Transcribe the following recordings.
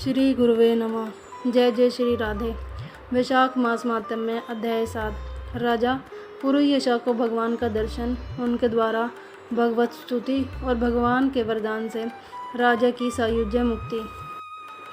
श्री गुरुवे नमः। जय जय श्री राधे। वैशाख मास माहात्म्य अध्याय 7। राजा पुरुयशा को भगवान का दर्शन, उनके द्वारा भगवत स्तुति और भगवान के वरदान से राजा की सायुज्य मुक्ति।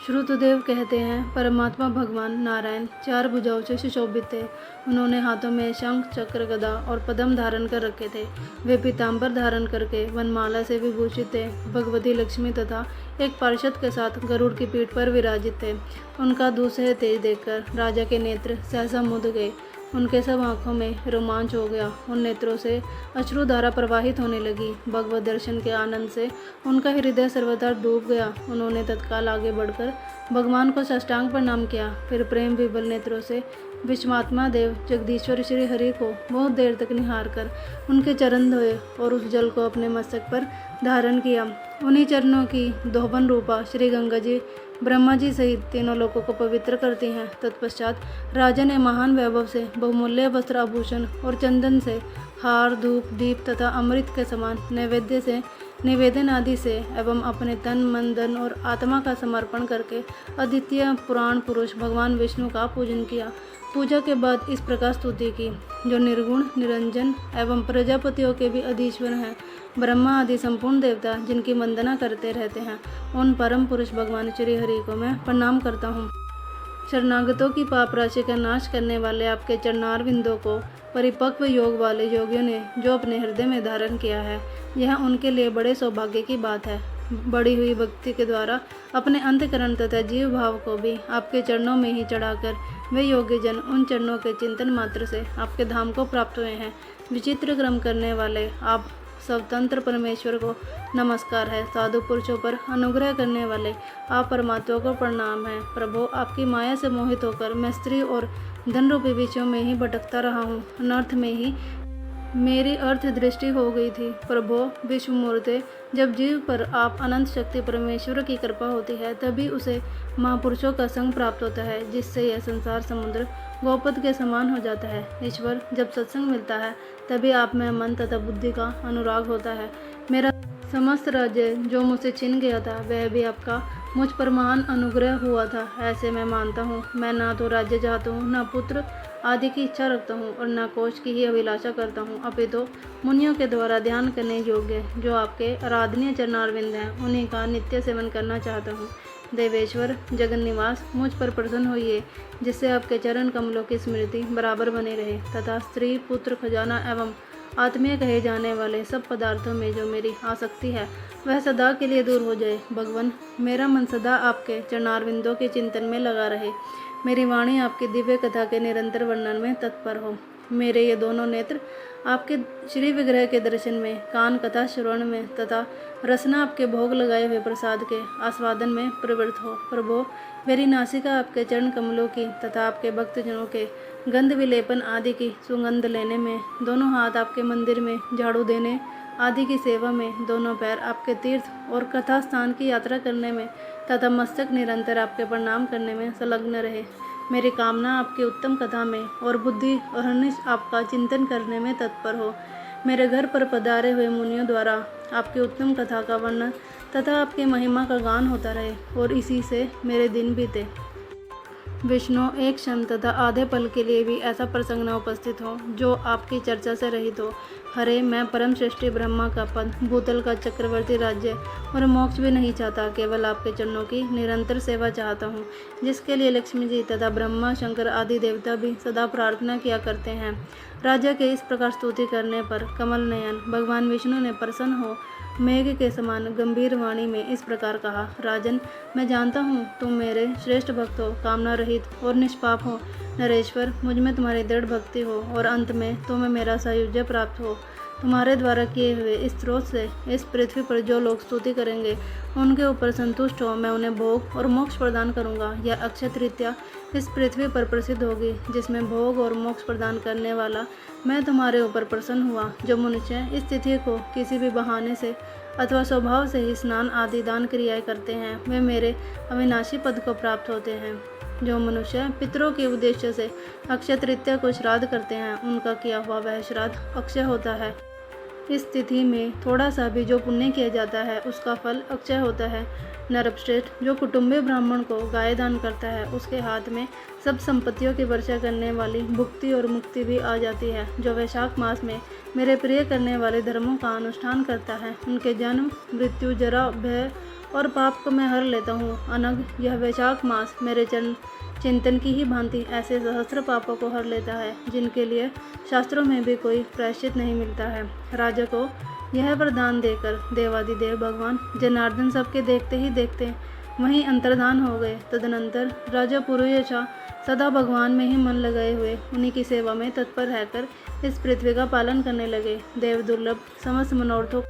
श्रुतदेव कहते हैं, परमात्मा भगवान नारायण 4 भुजाओं से सुशोभित थे। उन्होंने हाथों में शंख, चक्र, गदा और पद्म धारण कर रखे थे। वे पीताम्बर धारण करके वनमाला से विभूषित थे। भगवती लक्ष्मी तथा एक पार्षद के साथ गरुड़ की पीठ पर विराजित थे। उनका दूसरे तेज देखकर राजा के नेत्र सहसा मुद गए। उनके सब आंखों में रोमांच हो गया। उन नेत्रों से अश्रुधारा प्रवाहित होने लगी। भगवत दर्शन के आनंद से उनका हृदय सर्वथा डूब गया। उन्होंने तत्काल आगे बढ़कर भगवान को साष्टांग प्रणाम किया। फिर प्रेम विबल नेत्रों से विश्वात्मा देव जगदीश्वर श्री हरि को बहुत देर तक निहार कर उनके चरण धोए और उस जल को अपने मस्तक पर धारण किया। उन्हीं चरणों की दोहवन रूपा श्री गंगा जी ब्रह्मा जी सहित तीनों लोगों को पवित्र करती हैं। तत्पश्चात राजा ने महान वैभव से बहुमूल्य वस्त्र, आभूषण और चंदन से हार, धूप, दीप तथा अमृत के समान नैवेद्य से, निवेदन आदि से एवं अपने तन, मन, धन और आत्मा का समर्पण करके अद्वितीय पुराण पुरुष भगवान विष्णु का पूजन किया। पूजा के बाद इस प्रकार स्तुति की, जो निर्गुण, निरंजन एवं प्रजापतियों के भी अधीश्वर हैं, ब्रह्मा आदि संपूर्ण देवता जिनकी वंदना करते रहते हैं, उन परम पुरुष भगवान श्री हरि को मैं प्रणाम करता हूँ। शरणागतों की पाप राशि का नाश करने वाले आपके चरणार बिंदों को परिपक्व योग वाले योगियों ने जो अपने हृदय में धारण किया है, यह उनके लिए बड़े सौभाग्य की बात है। बढ़ी हुई भक्ति के द्वारा अपने अंतकरण तथा जीव भाव को भी आपके चरणों में ही चढ़ाकर वे योग्य जन उन चरणों के चिंतन मात्र से आपके धाम को प्राप्त हुए हैं। विचित्र क्रम करने वाले आप स्वतंत्र परमेश्वर को नमस्कार है। साधु पुरुषों पर अनुग्रह करने वाले आप परमात्मा को प्रणाम है। प्रभु, आपकी माया से मोहित होकर मैं स्त्री और धन रूपी विषयों में ही भटकता रहा हूँ। अनर्थ में ही मेरी अर्थ दृष्टि हो गई थी। प्रभु विश्वमूर्ते, जब जीव पर आप अनंत शक्ति परमेश्वर की कृपा होती है, तभी उसे महापुरुषों का संग प्राप्त होता है, जिससे यह संसार समुद्र गोपद के समान हो जाता है। ईश्वर, जब सत्संग मिलता है, तभी आप में मन तथा बुद्धि का अनुराग होता है। मेरा समस्त राज्य जो मुझसे छिन गया था, वह भी आपका मुझ पर महान अनुग्रह हुआ था, ऐसे मैं मानता हूँ। मैं ना तो राज्य चाहता हूँ, ना पुत्र आदि की इच्छा रखता हूँ और न कोष की ही अभिलाषा करता हूँ, अपितु मुनियों के द्वारा ध्यान करने योग्य जो आपके आराधनीय चरणारविंद हैं, उन्हीं का नित्य सेवन करना चाहता हूँ। देवेश्वर जगन निवास, मुझ पर प्रसन्न होइए, जिससे आपके चरण कमलों की स्मृति बराबर बने रहे तथा स्त्री, पुत्र, खजाना एवं आत्मीय कहे जाने वाले सब पदार्थों में जो मेरी आसक्ति है, वह सदा के लिए दूर हो जाए। भगवान, मेरा मन सदा आपके चरणारविंदों के चिंतन में लगा रहे। मेरी वाणी आपकी दिव्य कथा के निरंतर वर्णन में तत्पर हो। मेरे ये दोनों नेत्र आपके श्री विग्रह के दर्शन में, कान कथा श्रवण में तथा रसना आपके भोग लगाए हुए प्रसाद के आस्वादन में प्रवृत्त हो। प्रभो, मेरी नासिका आपके चरण कमलों की तथा आपके भक्तजनों के गंध विलेपन आदि की सुगंध लेने में, दोनों हाथ आपके मंदिर में झाड़ू देने आदि की सेवा में, दोनों पैर आपके तीर्थ और कथा स्थान की यात्रा करने में तथा मस्तक निरंतर आपके प्रणाम करने में संलग्न रहे। मेरी कामना आपकी उत्तम कथा में और बुद्धि अहर्निश आपका चिंतन करने में तत्पर हो। मेरे घर पर पधारे हुए मुनियों द्वारा आपकी उत्तम कथा का वर्णन तथा आपकी महिमा का गान होता रहे और इसी से मेरे दिन बीते। विष्णु, एक क्षण तथा आधे पल के लिए भी ऐसा प्रसंग न उपस्थित हो जो आपकी चर्चा से रहित हो। हरे, मैं परम श्रेष्ठी ब्रह्मा का पद, भूतल का चक्रवर्ती राज्य और मोक्ष भी नहीं चाहता, केवल आपके चरणों की निरंतर सेवा चाहता हूँ, जिसके लिए लक्ष्मी जी तथा ब्रह्मा, शंकर आदि देवता भी सदा प्रार्थना किया करते हैं। राजा के इस प्रकार स्तुति करने पर कमल नयन भगवान विष्णु ने प्रसन्न हो मेघ के समान गंभीर वाणी में इस प्रकार कहा, राजन, मैं जानता हूँ तुम मेरे श्रेष्ठ भक्त हो, कामना रहित और निष्पाप हो। नरेश्वर, मुझ में तुम्हारी दृढ़ भक्ति हो और अंत में तुम्हें मेरा सायुज्य प्राप्त हो। तुम्हारे द्वारा किए हुए इस स्रोत से इस पृथ्वी पर जो लोग स्तुति करेंगे, उनके ऊपर संतुष्ट हो मैं उन्हें भोग और मोक्ष प्रदान करूँगा। यह अक्षय तृतीया इस पृथ्वी पर प्रसिद्ध होगी, जिसमें भोग और मोक्ष प्रदान करने वाला मैं तुम्हारे ऊपर प्रसन्न हुआ। जो मनुष्य इस तिथि को किसी भी बहाने से अथवा स्वभाव से ही स्नान आदि दान क्रियाएं करते हैं, वे मेरे अविनाशी पद को प्राप्त होते हैं। जो मनुष्य पितरों के उद्देश्य से अक्षय तृतीया को श्राद्ध करते हैं, उनका किया हुआ वह श्राद्ध अक्षय होता है। इस तिथि में थोड़ा सा भी जो पुण्य किया जाता है उसका फल अक्षय होता है। नरपश्रेष्ठ, जो कुटुंबी ब्राह्मण को गाय दान करता है उसके हाथ में सब संपत्तियों की वर्षा करने वाली भुक्ति और मुक्ति भी आ जाती है। जो वैशाख मास में मेरे प्रिय करने वाले धर्मों का अनुष्ठान करता है उनके जन्म, मृत्यु, जरा, भय और पाप को मैं हर लेता हूँ। अनग, यह वैशाख मास मेरे चिंतन की ही भांति ऐसे सहस्त्र पापों को हर लेता है जिनके लिए शास्त्रों में भी कोई प्रायश्चित नहीं मिलता है। राजा को यह वरदान देकर देवादिदेव भगवान जनार्दन सबके देखते ही देखते वहीं अंतर्धान हो गए। तदनंतर राजा पुरुयशा सदा भगवान में ही मन लगाए हुए उन्हीं की सेवा में तत्पर रहकर इस पृथ्वी का पालन करने लगे। देव दुर्लभ समस्त मनोरथों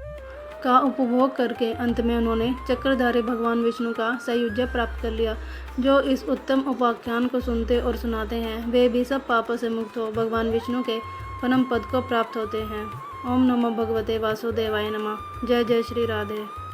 का उपभोग करके अंत में उन्होंने चक्रधारी भगवान विष्णु का सायुज्य प्राप्त कर लिया। जो इस उत्तम उपाख्यान को सुनते और सुनाते हैं वे भी सब पापों से मुक्त हो भगवान विष्णु के परम पद को प्राप्त होते हैं। ओम नमो भगवते वासुदेवाय नमः। जय जय श्री राधे।